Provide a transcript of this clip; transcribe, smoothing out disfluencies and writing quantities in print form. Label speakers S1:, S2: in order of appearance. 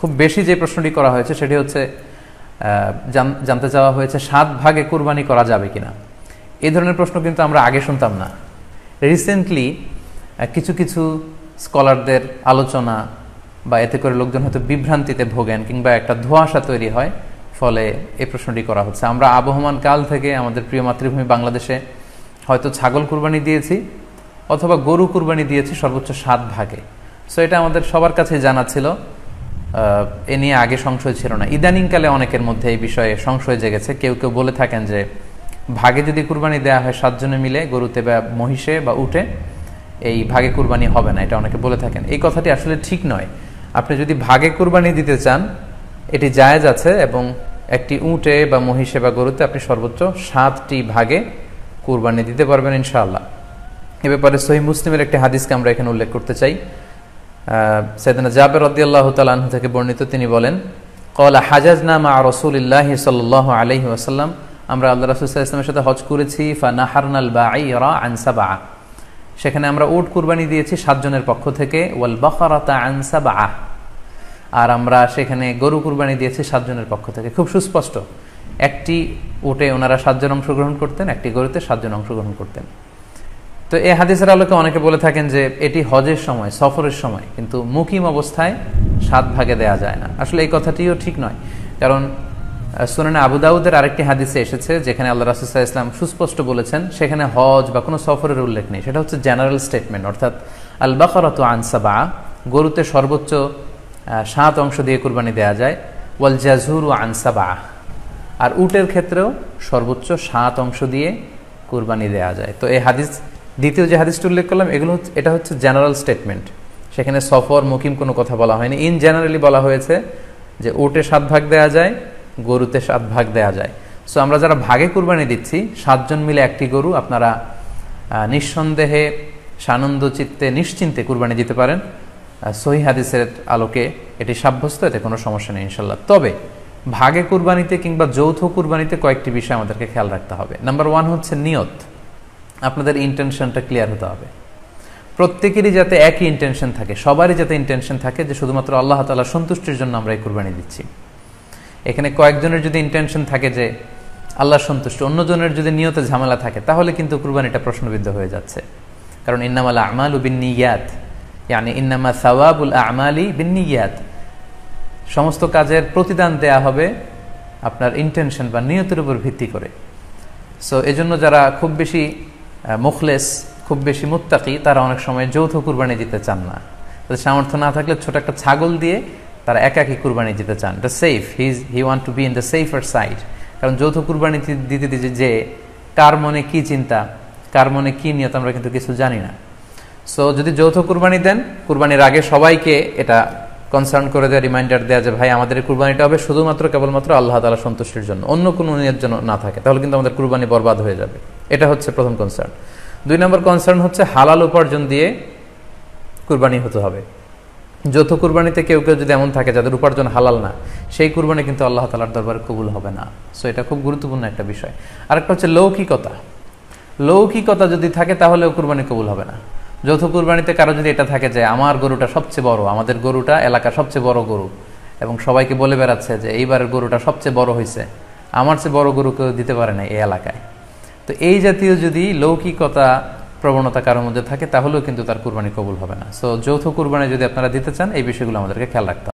S1: খুব বেশি যে প্রশ্নটি করা হয়েছে সেটি হচ্ছে জানতে চাওয়া হয়েছে 7 ভাগে কুরবানি করা যাবে কিনা। এই ধরনের প্রশ্ন কিন্তু আমরা আগে শুনতাম না। রিসেন্টলি কিছু কিছু স্কলারদের আলোচনা বা এতে করে লোকজন হয়তো বিভ্রান্তিতে ভোগেন কিংবা একটা ধোঁয়াশা তৈরি হয়, ফলে এই প্রশ্নটি করা হচ্ছে। আমরা আবহমান কাল থেকে আমাদের প্রিয় মাতৃভূমি বাংলাদেশে হয়তো ছাগল কুরবানি দিয়েছি অথবা গরু কুরবানি দিয়েছি সর্বোচ্চ 7 ভাগে। সো এটা আমাদের সবার কাছে জানা ছিল, এ নিয়ে আগে সংশয় ছিল না। ইদানিংকালে অনেকের মধ্যে এই বিষয়ে সংশয় জেগেছে। কেউ কেউ বলে থাকেন যে ভাগে যদি কুরবানি দেওয়া হয় 7 জনে মিলে, গরুতে বা মহিষে বা উটে, এই ভাগে কুরবানি হবে না, এটা অনেকে বলে থাকেন। এই কথাটি আসলে ঠিক নয়। আপনি যদি ভাগে কুরবানি দিতে চান এটি জায়েজ আছে, এবং একটি উটে বা মহিষে বা গরুতে আপনি সর্বোচ্চ 7টি ভাগে কুরবানি দিতে পারবেন ইনশাআল্লাহ। এ ব্যাপারে সহিহ মুসলিমের একটি হাদিসকে আমরা এখানে উল্লেখ করতে চাই। সাইয়েদনা জাবের রাদিয়াল্লাহু তাআলা আনহু থেকে বর্ণিত, তিনি বলেন, ক্বালা হাজাজনা মা রাসূলিল্লাহি সাল্লাল্লাহু আলাইহি ওয়াসাল্লাম, আমরা আল্লাহ রাসূল সাল্লাল্লাহু আলাইহি ওয়াসাল্লামের সাথে হজ করেছি। ফানাহারনাল বাঈরা আন সাবআ, সেখানে আমরা উট কুরবানি দিয়েছি 7 জনের পক্ষ থেকে। ওয়াল বাকারাতা আন সাবআ, আর আমরা সেখানে গরু কুরবানি দিয়েছি 7 জনের পক্ষ থেকে। খুব সুস্পষ্ট, একটি উটে ওনারা 7 জন অংশগ্রহণ করতেন, একটি গরুতে 7 জন অংশগ্রহণ করতেন। তো এই হাদিসের আলোকে অনেকে বলে থাকেন যে এটি হজের সময়, সফরের সময়, কিন্তু মুকিম অবস্থায় 7 ভাগে দেয়া যায় না। আসলে এই কথাটিও ঠিক নয়, কারণ সুনানে আবু দাউদের আরেকটি হাদিসে এসেছে যেখানে আল্লাহ রাসূল সাল্লাল্লাহু আলাইহি ওয়াসাল্লাম সুস্পষ্ট বলেছেন, সেখানে হজ বা কোনো সফরের উল্লেখ নেই। সেটা হচ্ছে জেনারেল স্টেটমেন্ট, অর্থাৎ আল বাকারাতু আন সাবআ, গরুতে সর্বোচ্চ 7 অংশ দিয়ে কুরবানি দেয়া যায়। ওয়াল জাযুরু আন সাবআ, আর উটের ক্ষেত্রেও সর্বোচ্চ 7 অংশ দিয়ে কুরবানি দেয়া যায়। তো এই হাদিস, দ্বিতীয় যে হাদিসটি উল্লেখ করলাম, এটা হচ্ছে জেনারেল স্টেটমেন্ট। সেখানে সফর মুকিম কোনো কথা বলা হয়নি। ইন জেনারেলি বলা হয়েছে যে উটে 7 ভাগ দেয়া যায়, গরুতে 7 ভাগ দেয়া যায়। সো আমরা যারা ভাগে কুরবানি দিচ্ছি 7 জন মিলে একটি গরু, আপনারা নিঃসন্দেহে সানন্দ চিত্তে নিশ্চিন্তে কুরবানি দিতে পারেন। সহিহ হাদিসের আলোকে এটি সাব্যস্ত, এতে কোনো সমস্যা নেই ইনশাল্লাহ। তবে ভাগে কুরবানিতে কিংবা যৌথ কুরবানিতে কয়েকটি বিষয় আমাদেরকে খেয়াল রাখতে হবে। নাম্বার 1 হচ্ছে নিয়ত। আপনাদের ইন্টেনশনটা ক্লিয়ার হতে হবে। প্রত্যেকেরই যাতে একই ইন্টেনশন থাকে, সবারই যাতে ইন্টেনশন থাকে যে শুধুমাত্র আল্লাহ তাআলার সন্তুষ্টির জন্য আমরা এই কুরবানি দিচ্ছি। এখানে কয়েকজনের যদি ইন্টেনশন থাকে যে আল্লাহর সন্তুষ্টি, অন্যজনের যদি নিয়তে ঝামেলা থাকে, তাহলে কিন্তু কুরবানিটা প্রশ্নবিদ্ধ হয়ে যাচ্ছে। কারণ ইন্নামাল আমালু বিন্নিয়াত, ইয়ানি ইন্নামা সাওয়াবুল আমালি বিন্নিয়াত, সমস্ত কাজের প্রতিদান দেয়া হবে আপনার ইন্টেনশন বা নিয়তের উপর ভিত্তি করে। সো এজন্য যারা খুব বেশি মুখলেস, খুব বেশি মুত্তাকি, তারা অনেক সময় যৌথ কুরবানি দিতে চান না। তাদের সামর্থ্য না থাকলে ছোট একটা ছাগল দিয়ে তারা একাকী কুরবানি দিতে চান। এটা safe, he want to be in the safer side. কারণ যৌথ কুরবানি দিতে দিতে যে কার মনে কি চিন্তা, কার মনে কি নিয়ত, আমরা কিন্তু কিছু জানি না। সো যদি যৌথ কুরবানি দেন, কুরবানির আগে সবাইকে এটা কনসার্ন করে দেওয়া, রিমাইন্ডার দেওয়া যে ভাই আমাদের এই কুরবানিটা হবে শুধুমাত্র কেবলমাত্র আল্লাহ তাআলা সন্তুষ্টির জন্য, অন্য কোনো নিয়ত যেন না থাকে, তাহলে কিন্তু আমাদের কুরবানি বরবাদ হয়ে যাবে। এটা হচ্ছে প্রথম কনসার্ন। 2 নম্বর কনসার্ন হচ্ছে হালাল উপার্জন দিয়ে কুরবানি হতে হবে। যৌথ কুরবানিতে কেউ কেউ যদি এমন থাকে যাদের উপার্জন হালাল না, সেই কুরবানি কিন্তু আল্লাহ তাআলার দরবারে কবুল হবে না। সো এটা খুব গুরুত্বপূর্ণ একটা বিষয়। আরেকটা হচ্ছে লৌকিকতা। লৌকিকতা যদি থাকে তাহলেও কুরবানি কবুল হবে না। যৌথ কুরবানিতে কারো যদি এটা থাকে যে আমার গরুটা সবচেয়ে বড়, আমাদের গরুটা এলাকার সবচেয়ে বড় গরু, এবং সবাইকে বলে বেড়াচ্ছে যে এইবারের গরুটা সবচেয়ে বড় হয়েছে, আমার চেয়ে বড় গরু কেউ দিতে পারে না এই এলাকায়। তো এই জাতীয় যদি লৌকিকতা প্রবণতা কারোর মধ্যে থাকে, তাহলেও কিন্তু তার কুরবানি কবুল হবে না। সো যৌথ কুরবানি যদি আপনারা দিতে চান, এই বিষয়গুলো আমাদেরকে খেয়াল রাখতে হবে।